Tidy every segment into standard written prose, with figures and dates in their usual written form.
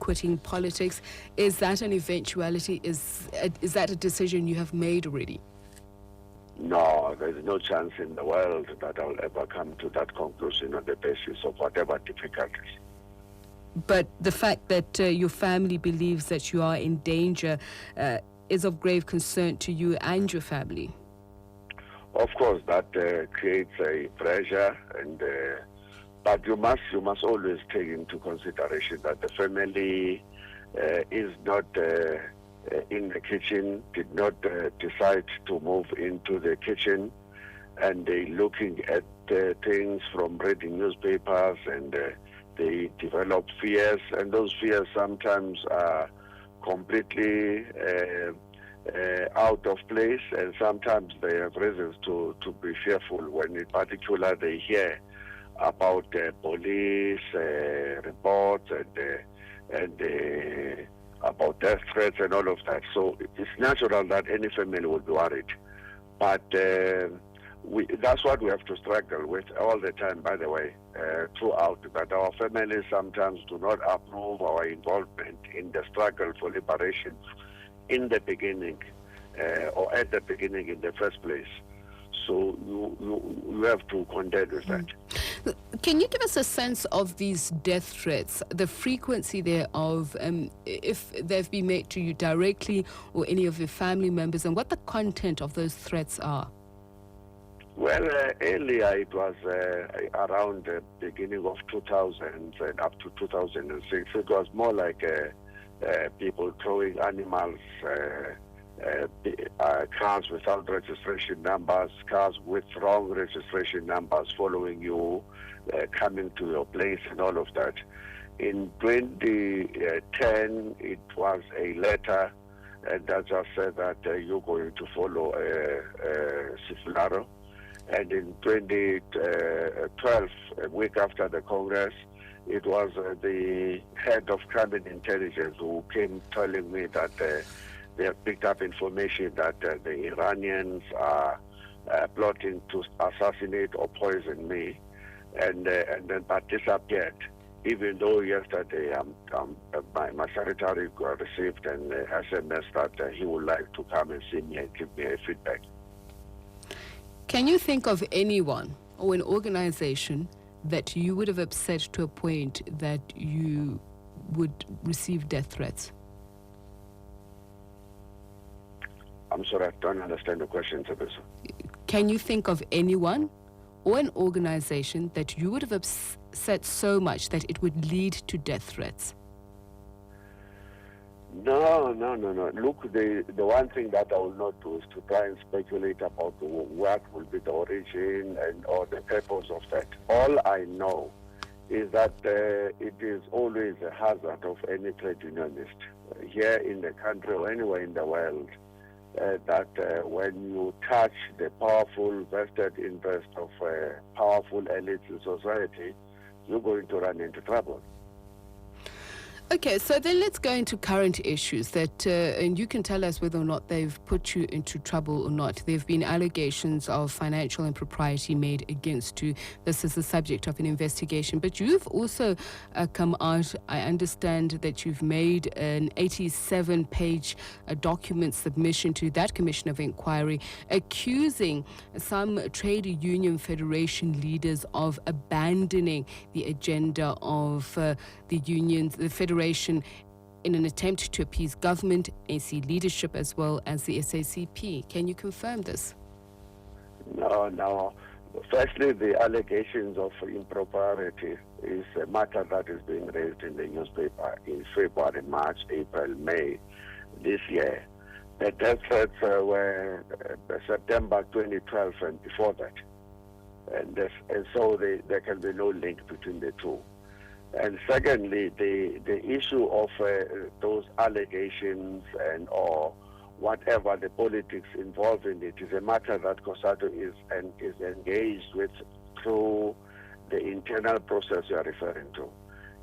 quitting politics. Is that an eventuality? Is that a decision you have made already? No, there's no chance in the world that I'll ever come to that conclusion on the basis of whatever difficulties. But the fact that your family believes that you are in danger is of grave concern to you and your family. Of course, that creates a pressure, and but you must always take into consideration that the family is not in the kitchen, did not decide to move into the kitchen, and they looking at things from reading newspapers, and they develop fears, and those fears sometimes are completely out of place, and sometimes they have reasons to be fearful when in particular they hear about police reports and about death threats and all of that. So it's natural that any family will be worried. But that's what we have to struggle with all the time, by the way, throughout, that our families sometimes do not approve our involvement in the struggle for liberation in the beginning, or at the beginning in the first place. So you have to contend with that. Can you give us a sense of these death threats, the frequency thereof, if they've been made to you directly or any of your family members, and what the content of those threats are? Well, earlier it was around the beginning of 2000 and up to 2006. It was more like people throwing animals, cars without registration numbers, cars with wrong registration numbers following you, coming to your place and all of that. In 2010, it was a letter that just said that you're going to follow Sifularo. And in 2012, a week after the Congress, it was the head of cabinet intelligence who came telling me that they have picked up information that the Iranians are plotting to assassinate or poison me, and then but disappeared. Even though yesterday my secretary received an SMS that he would like to come and see me and give me a feedback. Can you think of anyone or an organization that you would have upset to a point that you would receive death threats? I'm sorry, I don't understand the question, Sabisa. Can you think of anyone or an organization that you would have upset so much that it would lead to death threats? No. Look, the one thing that I will not do is to try and speculate about what will be the origin or the purpose of that. All I know is that it is always a hazard of any trade unionist here in the country or anywhere in the world that when you touch the powerful vested interest of powerful elites in society, you're going to run into trouble. Okay, so then let's go into current issues that, and you can tell us whether or not they've put you into trouble or not. There have been allegations of financial impropriety made against you. This is the subject of an investigation. But you've also come out, I understand that you've made an 87-page document submission to that Commission of Inquiry accusing some trade union federation leaders of abandoning the agenda of the unions, the federation, in an attempt to appease government, AC leadership, as well as the SACP. Can you confirm this? No. Firstly, the allegations of impropriety is a matter that is being raised in the newspaper in February, March, April, May this year. The death threats were September 2012 and before that. And so there can be no link between the two. And secondly, the issue of those allegations and or whatever the politics involved in it is a matter that COSATU is engaged with through the internal process you are referring to.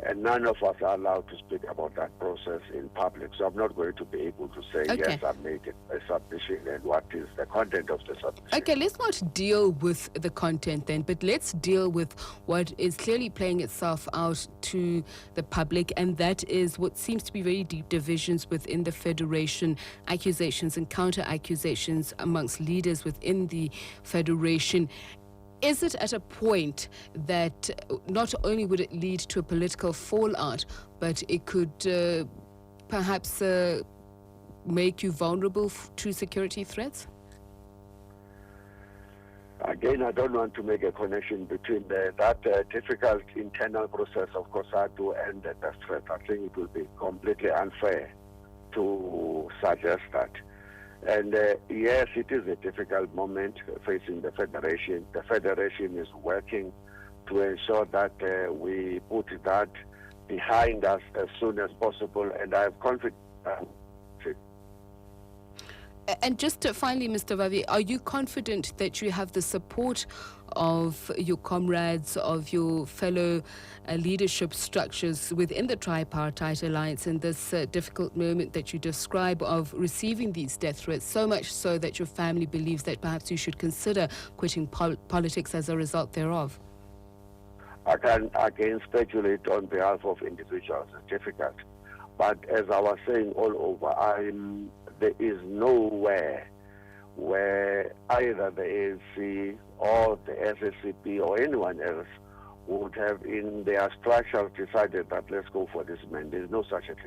And none of us are allowed to speak about that process in public. So I'm not going to be able to say, Okay. yes, I've made a submission and what is the content of the submission. Okay, let's not deal with the content then, but let's deal with what is clearly playing itself out to the public, and that is what seems to be very deep divisions within the Federation, accusations and counter-accusations amongst leaders within the Federation. Is it at a point that not only would it lead to a political fallout, but it could perhaps make you vulnerable to security threats? Again, I don't want to make a connection between that difficult internal process of COSATU and the death threat. I think it will be completely unfair to suggest that. And yes, it is a difficult moment facing the Federation. The Federation is working to ensure that we put that behind us as soon as possible, and I have confidence. And just finally, Mr. Vavi, are you confident that you have the support of your comrades, of your fellow leadership structures within the Tripartite Alliance in this difficult moment that you describe of receiving these death threats, so much so that your family believes that perhaps you should consider quitting politics as a result thereof? I can again speculate on behalf of individuals. It's difficult. But as I was saying all over, there is nowhere where either the ANC or the SACP or anyone else would have in their structure decided that let's go for this man. There's no such a thing.